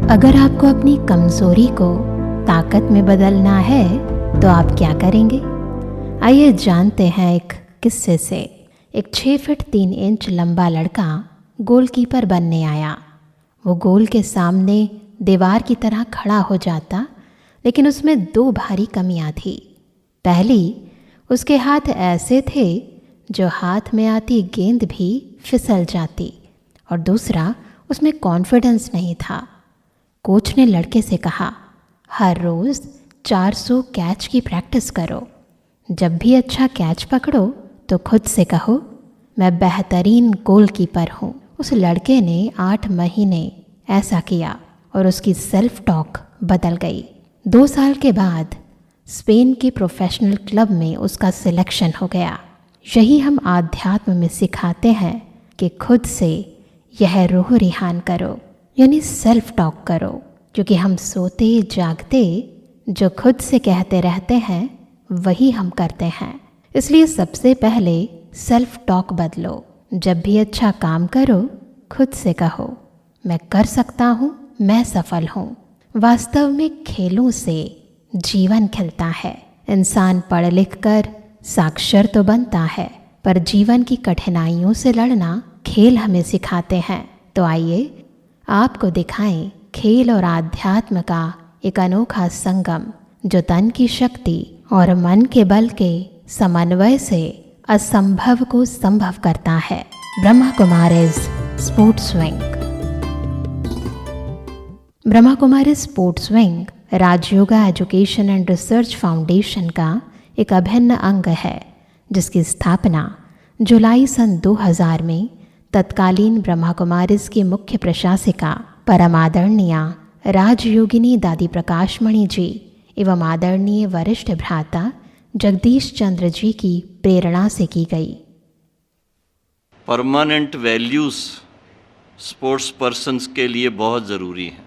अगर आपको अपनी कमजोरी को ताकत में बदलना है तो आप क्या करेंगे? आइए जानते हैं एक किस्से से। एक 6 फीट 3 इंच लंबा लड़का गोलकीपर बनने आया। वो गोल के सामने दीवार की तरह खड़ा हो जाता, लेकिन उसमें 2 भारी कमियां थी। पहली, उसके हाथ ऐसे थे जो हाथ में आती गेंद भी फिसल जाती, और दूसरा, उसमें कॉन्फिडेंस नहीं था। कोच ने लड़के से कहा, हर रोज़ 400 कैच की प्रैक्टिस करो। जब भी अच्छा कैच पकड़ो तो खुद से कहो, मैं बेहतरीन गोलकीपर हूँ। उस लड़के ने 8 महीने ऐसा किया और उसकी सेल्फ टॉक बदल गई। 2 साल के बाद स्पेन के प्रोफेशनल क्लब में उसका सिलेक्शन हो गया। यही हम आध्यात्म में सिखाते हैं कि खुद से यह रूह रिहान करो, यानी सेल्फ टॉक करो, क्योंकि हम सोते जागते जो खुद से कहते रहते हैं वही हम करते हैं। इसलिए सबसे पहले सेल्फ टॉक बदलो। जब भी अच्छा काम करो खुद से कहो, मैं कर सकता हूँ, मैं सफल हूँ। वास्तव में खेलों से जीवन खिलता है। इंसान पढ़ लिख कर साक्षर तो बनता है, पर जीवन की कठिनाइयों से लड़ना खेल हमें सिखाते हैं। तो आइए आपको दिखाएं खेल और आध्यात्म का एक अनोखा संगम, जो तन की शक्ति और मन के बल के समन्वय से असंभव को संभव करता है। Brahma Kumaris sports wing. Brahma Kumaris sports wing Rajyoga education and research foundation का एक अभिन्न अंग है, जिसकी स्थापना जुलाई सन 2000 में तत्कालीन ब्रह्मा कुमारीज की मुख्य प्रशासिका परम आदरणीय राजयोगिनी दादी प्रकाश मणि जी एवं आदरणीय वरिष्ठ भ्राता जगदीश चंद्र जी की प्रेरणा से की गई। परमानेंट वैल्यूज़ स्पोर्ट्स पर्सन्स के लिए बहुत ज़रूरी हैं,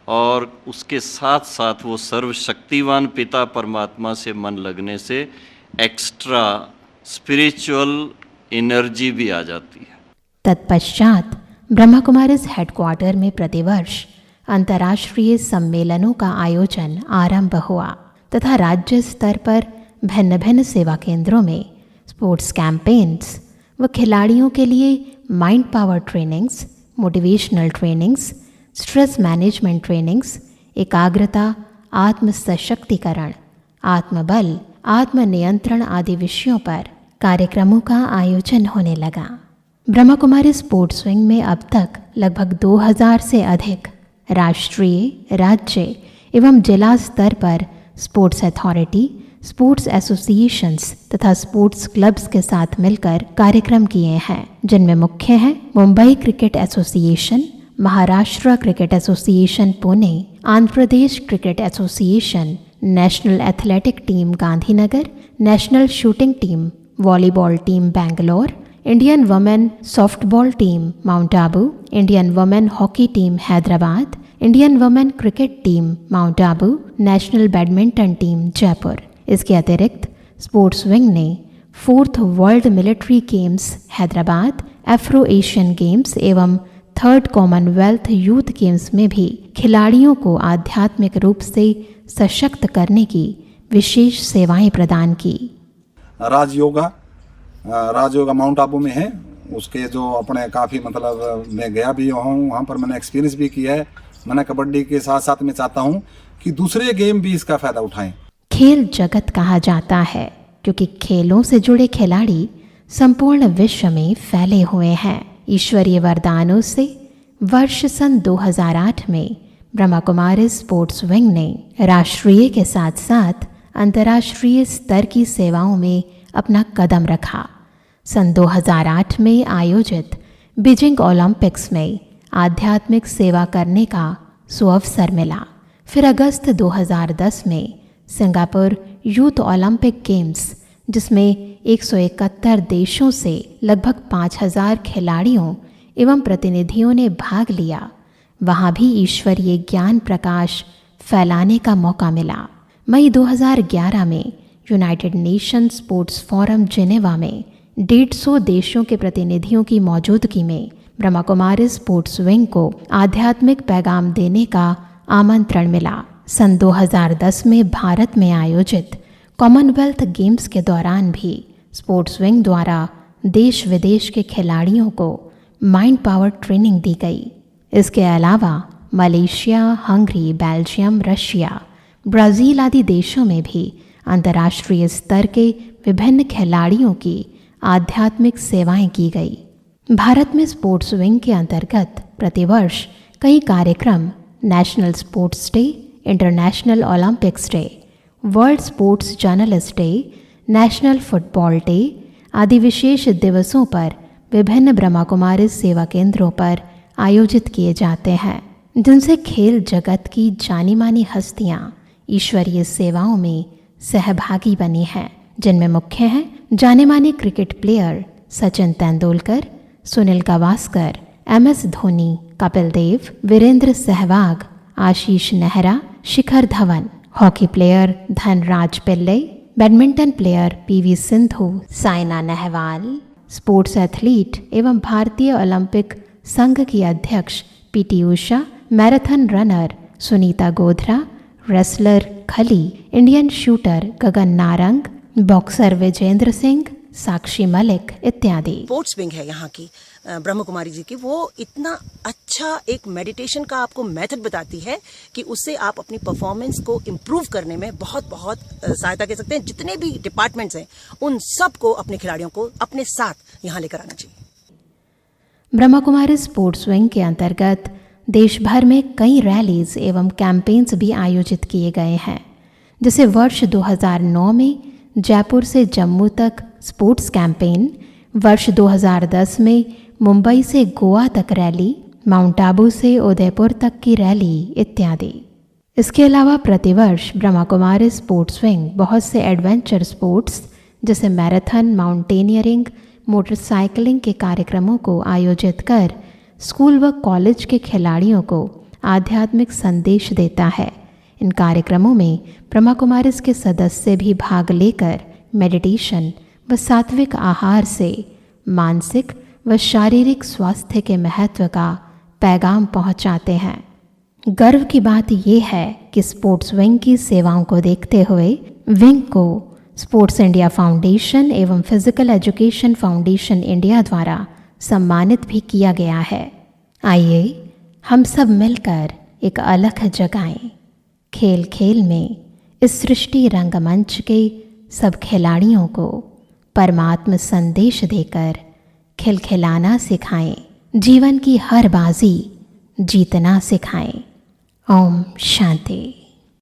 और उसके साथ साथ वो सर्वशक्तिवान पिता परमात्मा से मन लगने से एक्स्ट्रा स्पिरिचुअल एनर्जी भी आ जाती है। तत्पश्चात ब्रह्मा कुमारीज हेडक्वार्टर में प्रतिवर्ष अंतर्राष्ट्रीय सम्मेलनों का आयोजन आरंभ हुआ तथा राज्य स्तर पर भिन्न भिन्न सेवा केंद्रों में स्पोर्ट्स कैंपेन्स व खिलाड़ियों के लिए mind power trainings, motivational trainings, stress management trainings, एकाग्रता, आत्म सशक्तिकरण, आत्मबल, आत्मनियंत्रण आदि विषयों पर कार्यक्रमों का आयोजन होने लगा। ब्रह्मा कुमारी स्पोर्ट्स विंग में अब तक लगभग 2000 से अधिक राष्ट्रीय, राज्य एवं जिला स्तर पर स्पोर्ट्स अथॉरिटी, स्पोर्ट्स एसोसिएशंस तथा स्पोर्ट्स क्लब्स के साथ मिलकर कार्यक्रम किए हैं, जिनमें मुख्य हैं Mumbai cricket association, Maharashtra cricket association Pune, Andhra Pradesh cricket association, national athletic team Gandhinagar, national shooting team, volleyball team Bangalore, Indian women softball team mount Abu, Indian women hockey team Hyderabad, Indian women cricket team mount Abu, national badminton team Jaipur. इसके अतिरिक्त sports wing ने 4th world military games Hyderabad, Afro Asian games एवं 3rd Commonwealth youth games में भी खिलाड़ियों को आध्यात्मिक रूप से सशक्त करने की विशेष सेवाएं प्रदान की। राजयोगा माउंट आबू में है, उसके जो अपने काफ़ी मतलब मैं गया भी हूँ, वहाँ पर मैंने एक्सपीरियंस भी किया है। मैंने कबड्डी के साथ साथ मैं चाहता हूँ कि दूसरे गेम भी इसका फ़ायदा उठाएं। खेल जगत कहा जाता है क्योंकि खेलों से जुड़े खिलाड़ी संपूर्ण विश्व में फैले हुए हैं। ईश्वरीय वरदानों से वर्ष सन 2008 में ब्रह्मा कुमारी स्पोर्ट्स विंग ने राष्ट्रीय के साथ साथ अंतर्राष्ट्रीय स्तर की सेवाओं में अपना कदम रखा। सन 2008 में आयोजित बीजिंग ओलंपिक्स में आध्यात्मिक सेवा करने का सुअवसर मिला। फिर अगस्त 2010 में सिंगापुर यूथ ओलंपिक गेम्स, जिसमें 171 देशों से लगभग 5000 खिलाड़ियों एवं प्रतिनिधियों ने भाग लिया, वहाँ भी ईश्वरीय ज्ञान प्रकाश फैलाने का मौका मिला। मई 2011 में United nation sports forum Geneva में 150 देशों के प्रतिनिधियों की मौजूदगी में ब्रह्मा कुमारी स्पोर्ट्स विंग को आध्यात्मिक पैगाम देने का आमंत्रण मिला। सन 2010 में भारत में आयोजित कॉमनवेल्थ गेम्स के दौरान भी स्पोर्ट्स विंग द्वारा देश विदेश के खिलाड़ियों को माइंड पावर ट्रेनिंग दी गई। इसके अलावा Malaysia, Hungary, Belgium, Russia, Brazil आदि देशों में भी अंतर्राष्ट्रीय स्तर के विभिन्न खिलाड़ियों की आध्यात्मिक सेवाएं की गई। भारत में स्पोर्ट्स विंग के अंतर्गत प्रतिवर्ष कई कार्यक्रम national sports day, international Olympics day, world sports journalist day, national football day आदि विशेष दिवसों पर विभिन्न ब्रह्मा कुमारी सेवा केंद्रों पर आयोजित किए जाते हैं, जिनसे खेल जगत की जानी मानी हस्तियां ईश्वरीय सेवाओं में सहभागी बनी हैं, जिनमें मुख्य हैं जाने माने cricket player Sachin Tendulkar, Sunil Gavaskar, MS Dhoni, Kapil Dev, Virender Sehwag, Ashish Nehra, Shikhar Dhawan, hockey player Dhanraj Pillay, badminton player PV Sindhu, Saina Nehwal, sports athlete एवं भारतीय ओलंपिक संघ की अध्यक्ष PT Usha, marathon runner Sunita Godara, wrestler Khali, Indian shooter Gagan Narang, boxer Vijender Singh, Sakshi Malik इत्यादि। स्पोर्ट्स विंग है यहाँ की ब्रह्म कुमारी जी की, वो इतना अच्छा एक मेडिटेशन का आपको मेथड बताती है कि उससे आप अपनी परफॉर्मेंस को इम्प्रूव करने में बहुत बहुत सहायता कर सकते हैं। जितने भी डिपार्टमेंट्स हैं उन सब को अपने खिलाड़ियों को अपने साथ यहाँ लेकर आना चाहिए। ब्रह्मा कुमारी स्पोर्ट्स विंग के अंतर्गत देश भर में कई रैलीज एवं कैंपेन्स भी आयोजित किए गए हैं, जैसे वर्ष 2009 में जयपुर से जम्मू तक स्पोर्ट्स कैंपेन, वर्ष 2010 में मुंबई से गोवा तक रैली, माउंट आबू से उदयपुर तक की रैली इत्यादि। इसके अलावा प्रतिवर्ष ब्रह्मा कुमारी स्पोर्ट्स विंग बहुत से एडवेंचर स्पोर्ट्स जैसे मैराथन, माउंटेनियरिंग, मोटरसाइकिलिंग के कार्यक्रमों को आयोजित कर स्कूल व कॉलेज के खिलाड़ियों को आध्यात्मिक संदेश देता है। इन कार्यक्रमों में ब्रह्मा कुमारीज के सदस्य भी भाग लेकर मेडिटेशन व सात्विक आहार से मानसिक व शारीरिक स्वास्थ्य के महत्व का पैगाम पहुंचाते हैं। गर्व की बात यह है कि स्पोर्ट्स विंग की सेवाओं को देखते हुए विंग को स्पोर्ट्स इंडिया फाउंडेशन एवं फिजिकल एजुकेशन फाउंडेशन इंडिया द्वारा सम्मानित भी किया गया है। आइए हम सब मिलकर एक अलख जगाएं। खेल खेल में इस सृष्टि रंगमंच के सब खिलाड़ियों को परमात्म संदेश देकर खिलखिलाना सिखाएं, जीवन की हर बाजी जीतना सिखाएं। ओम शांति।